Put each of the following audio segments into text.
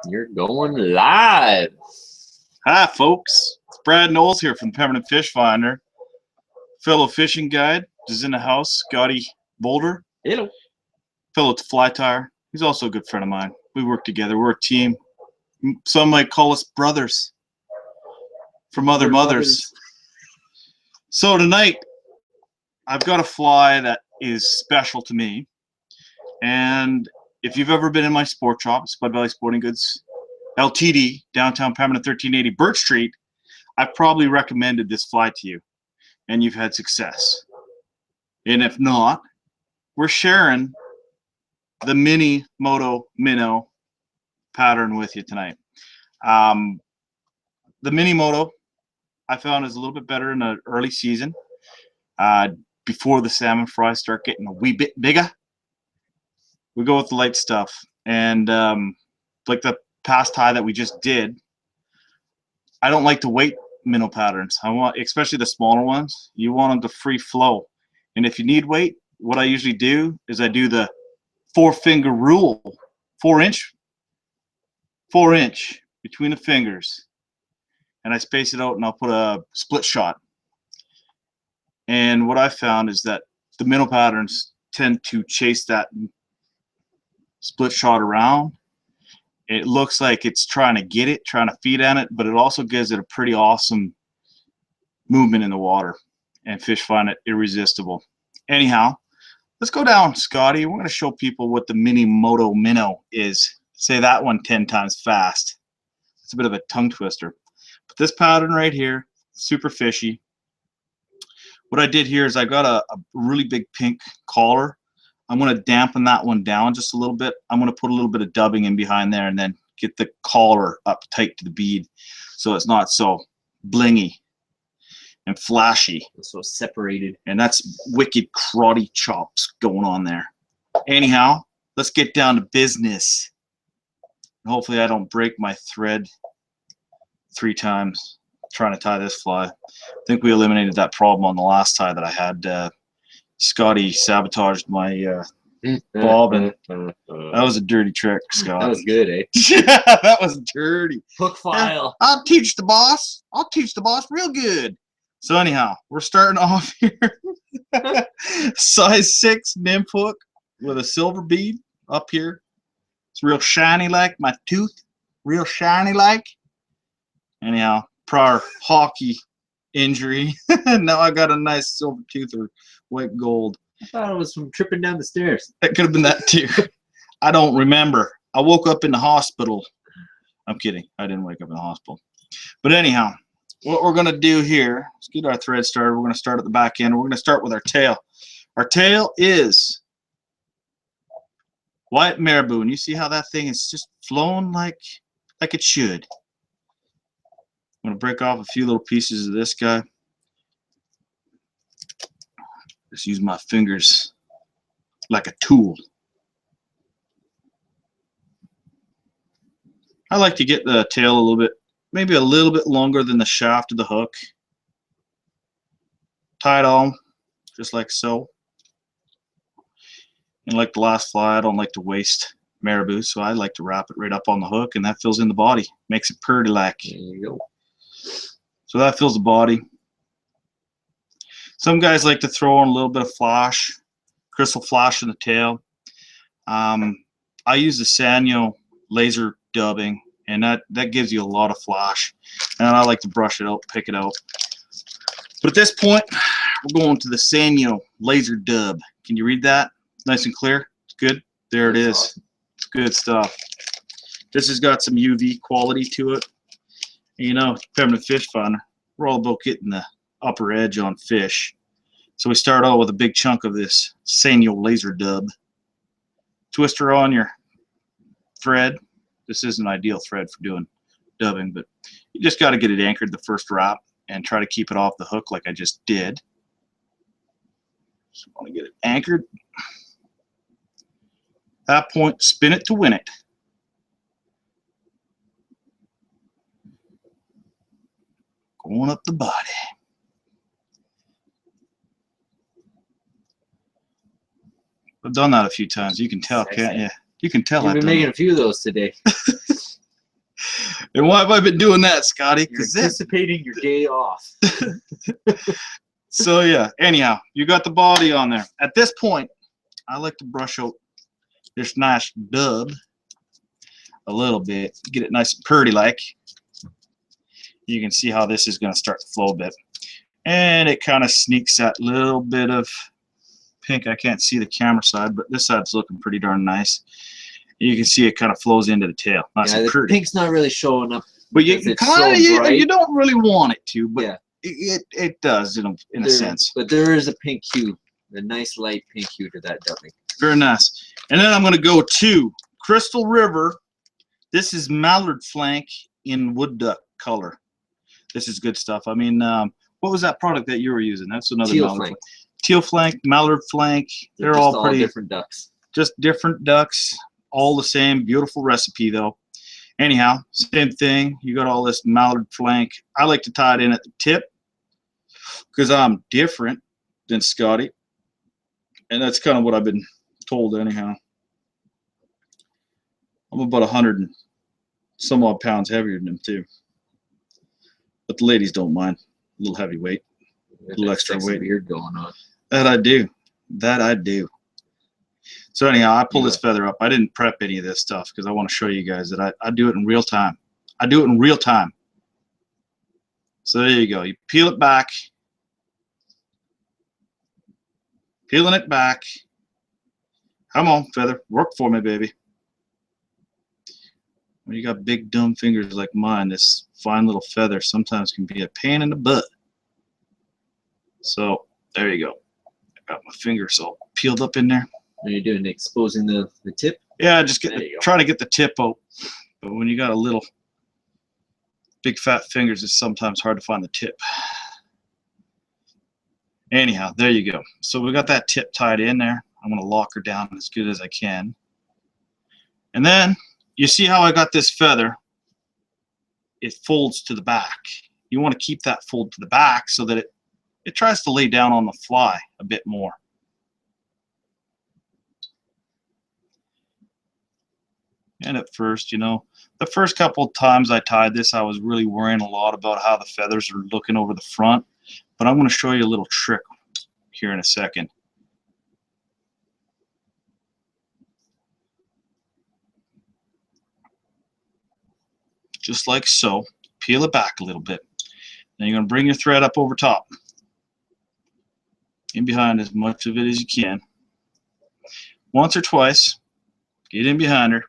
You're going live. Hi, folks. It's Brad Knowles here from Permanent Fish Finder. Fellow fishing guide is in the house, Scotty Boulder. Hello. Fellow Fly Tire. He's also a good friend of mine. We work together. We're a team. Some might call us brothers from other mothers. So tonight, I've got a fly that is special to me. And if you've ever been in my sport shop, Spud Valley Sporting Goods, LTD, downtown Permanent 1380 Birch Street, I've probably recommended this fly to you, and you've had success. And if not, we're sharing the Mini Moto Minnow pattern with you tonight. The Mini Moto, I found, is a little bit better in the early season, before the salmon fries start getting a wee bit bigger. We go with the light stuff, and like the past tie that we just did, I don't like to weight minnow patterns. I want, especially the smaller ones, you want them to free flow. And if you need weight, what I usually do is I do the 4-finger rule, 4 inch between the fingers, and I space it out, and I'll put a split shot. And what I found is that the minnow patterns tend to chase that split shot around. It looks like it's trying to get it, trying to feed on it, but it also gives it a pretty awesome movement in the water, and fish find it irresistible. Anyhow, let's go down, Scotty. We're going to show people what the Mini Moto Minnow is. Say that one 10 times fast. It's a bit of a tongue twister. But this pattern right here, super fishy. What I did here is I got a really big pink collar. I'm going to dampen that one down just a little bit. I'm going to put a little bit of dubbing in behind there, and then get the collar up tight to the bead so it's not so blingy and flashy. So separated. And that's wicked karate chops going on there. Anyhow, let's get down to business. Hopefully I don't break my thread 3 times trying to tie this fly. I think we eliminated that problem on the last tie that I had. Scotty sabotaged my bobbin. That was a dirty trick, Scott. That was good, eh? Yeah, that was dirty. Hook file. I'll teach the boss. I'll teach the boss real good. So anyhow, we're starting off here. Size 6 nymph hook with a silver bead up here. It's real shiny like my tooth. Real shiny like. Anyhow, prior hockey injury. Now I got a nice silver tooth or white gold. I thought it was from tripping down the stairs. It could have been that too. I don't remember. I woke up in the hospital. I'm kidding. I didn't wake up in the hospital. But anyhow, what we're going to do here, let's get our thread started. We're going to start at the back end. We're going to start with our tail. Our tail is white Marabou, and you see how that thing is just flowing like it should. I'm going to break off a few little pieces of this guy. Just use my fingers like a tool. I like to get the tail a little bit, maybe a little bit longer than the shaft of the hook. Tie it on, just like so. And like the last fly, I don't like to waste Marabou, so I like to wrap it right up on the hook, and that fills in the body. Makes it purty like. There you go. So that fills the body. Some guys like to throw in a little bit of flash, crystal flash in the tail. I use the Senyo laser dubbing, and that gives you a lot of flash. And I like to brush it out, pick it out. But at this point, we're going to the Senyo laser dub. Can you read that? Nice and clear? It's good? There it is. Awesome. It's good stuff. This has got some UV quality to it. You know, Permanent Fish Finder, we're all about getting the upper edge on fish. So we start out with a big chunk of this Senyo laser dub. Twister on your thread. This is an ideal thread for doing dubbing, but you just got to get it anchored the first wrap and try to keep it off the hook like I just did. So I want to get it anchored. At that point, spin it to win it. Going up the body. I've done that a few times. You can tell, can't you? You can tell. You've been making a few of those today. And why have I been doing that, Scotty? You're anticipating your day off. So yeah, anyhow, you got the body on there. At this point, I like to brush out this nice dub a little bit, get it nice and pretty like. You can see how this is going to start to flow a bit. And it kind of sneaks that little bit of pink. I can't see the camera side, but this side's looking pretty darn nice. You can see it kind of flows into the tail. Nice and the pretty. pink's not really showing up. But you kind of you don't really want it to, but yeah. it does in a sense. But there is a pink hue, a nice light pink hue to that dubbing. Very nice. And then I'm going to go to Crystal River. This is Mallard flank in wood duck color. This is good stuff. I mean, what was that product that you were using? That's another teal Mallard flank. Teal flank, Mallard flank. They're all pretty different ducks. Just different ducks, all the same. Beautiful recipe though. Anyhow, same thing. You got all this Mallard flank. I like to tie it in at the tip because I'm different than Scotty, and that's kind of what I've been told. Anyhow, I'm about 100 and some odd pounds heavier than him too, but the ladies don't mind. A little heavyweight, a little extra weight. Weird going on. That I do. That I do. So anyhow, I pull this feather up. I didn't prep any of this stuff because I want to show you guys that I do it in real time. I do it in real time. So there you go. You peel it back. Peeling it back. Come on, feather. Work for me, baby. When you got big, dumb fingers like mine, this fine little feather sometimes can be a pain in the butt. So there you go. I got my fingers all peeled up in there. Are you doing exposing the tip? Yeah, just try to get the tip out. But when you got a little big fat fingers, it's sometimes hard to find the tip. Anyhow, there you go. So we got that tip tied in there. I'm going to lock her down as good as I can. And then you see how I got this feather? It folds to the back. You want to keep that fold to the back so that it tries to lay down on the fly a bit more. And at first, you know, the first couple of times I tied this, I was really worrying a lot about how the feathers are looking over the front. But I'm going to show you a little trick here in a second. Just like so. Peel it back a little bit. Then you're going to bring your thread up over top. In behind as much of it as you can. Once or twice. Get in behind her.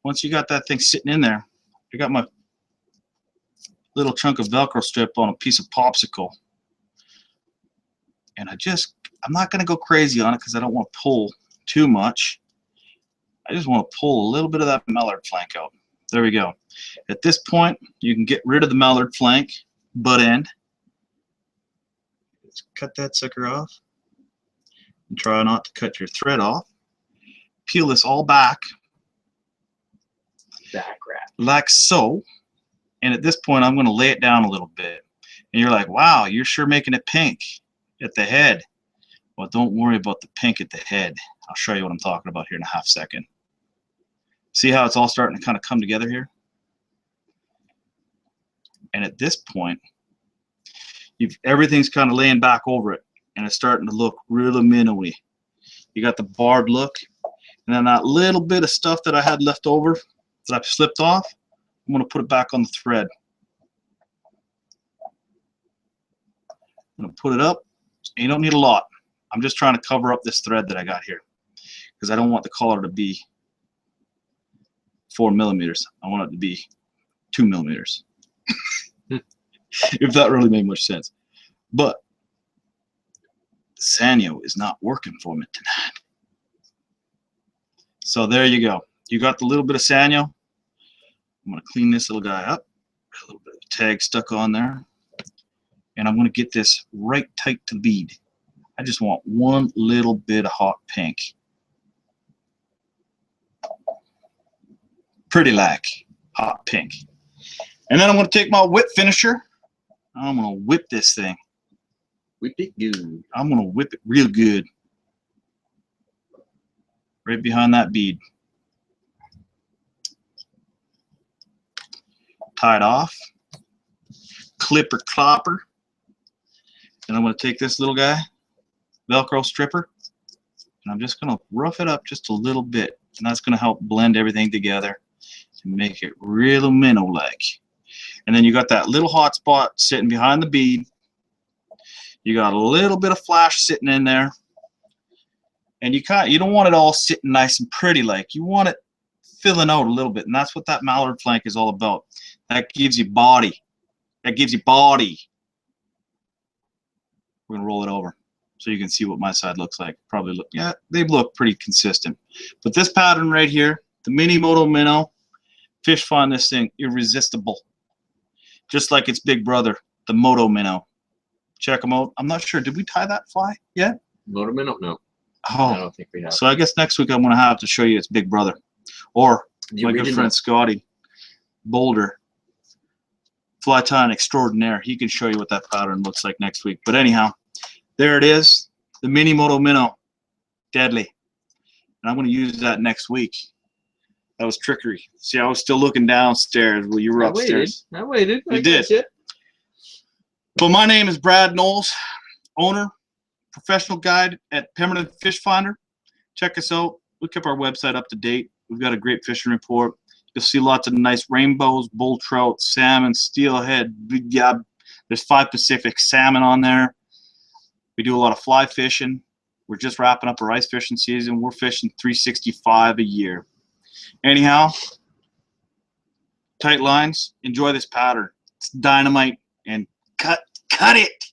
Once you got that thing sitting in there, I got my little chunk of Velcro strip on a piece of popsicle. And I'm not going to go crazy on it because I don't want to pull too much. I just want to pull a little bit of that Mallard flank out. There we go. At this point, you can get rid of the Mallard flank, butt end. Let's cut that sucker off. And try not to cut your thread off. Peel this all back. Back wrap. Like so. And at this point, I'm going to lay it down a little bit. And you're like, wow, you're sure making it pink at the head. Well, don't worry about the pink at the head. I'll show you what I'm talking about here in a half second. See how it's all starting to kind of come together here? And at this point, everything's kind of laying back over it. And it's starting to look really minnowy. You got the barred look. And then that little bit of stuff that I had left over that I've slipped off, I'm going to put it back on the thread. I'm going to put it up. And you don't need a lot. I'm just trying to cover up this thread that I got here because I don't want the collar to be 4 millimeters. I want it to be 2 millimeters. If that really made much sense. But Senyo is not working for me tonight. So there you go. You got the little bit of Senyo. I'm going to clean this little guy up. A little bit of tag stuck on there. And I'm going to get this right tight to the bead. I just want one little bit of hot pink. Pretty like hot pink. And then I'm going to take my whip finisher. I'm going to whip this thing. Whip it good. I'm going to whip it real good. Right behind that bead. tied off. Clipper clopper. And I'm going to take this little guy, Velcro stripper, and I'm just going to rough it up just a little bit. And that's going to help blend everything together to make it real minnow-like. And then you got that little hot spot sitting behind the bead. You got a little bit of flash sitting in there. And you don't want it all sitting nice and pretty like. You want it filling out a little bit. And that's what that mallard flank is all about. That gives you body. That gives you body. We're going to roll it over so you can see what my side looks like. Probably look, yeah, they look pretty consistent. But this pattern right here, the Mini Moto Minnow, fish find this thing irresistible. Just like its big brother, the Moto Minnow. Check them out. I'm not sure. Did we tie that fly yet? Moto Minnow? No. Oh, I don't think we have. so I guess next week I'm going to have to show you its big brother. Or my good friend Scotty Boulder, fly tying extraordinaire. He can show you what that pattern looks like next week. But anyhow, there it is. The Mini Moto Minnow. Deadly. And I'm going to use that next week. That was trickery. See, I was still looking downstairs while you were upstairs. I waited. You did. But my name is Brad Knowles, owner, professional guide at Pemberton Fish Finder. Check us out. We keep our website up to date. We've got a great fishing report. You'll see lots of nice rainbows, bull trout, salmon, steelhead, big gab. There's 5 Pacific salmon on there. We do a lot of fly fishing. We're just wrapping up our ice fishing season. We're fishing 365 a year. Anyhow, tight lines. Enjoy this pattern. It's dynamite, and cut it.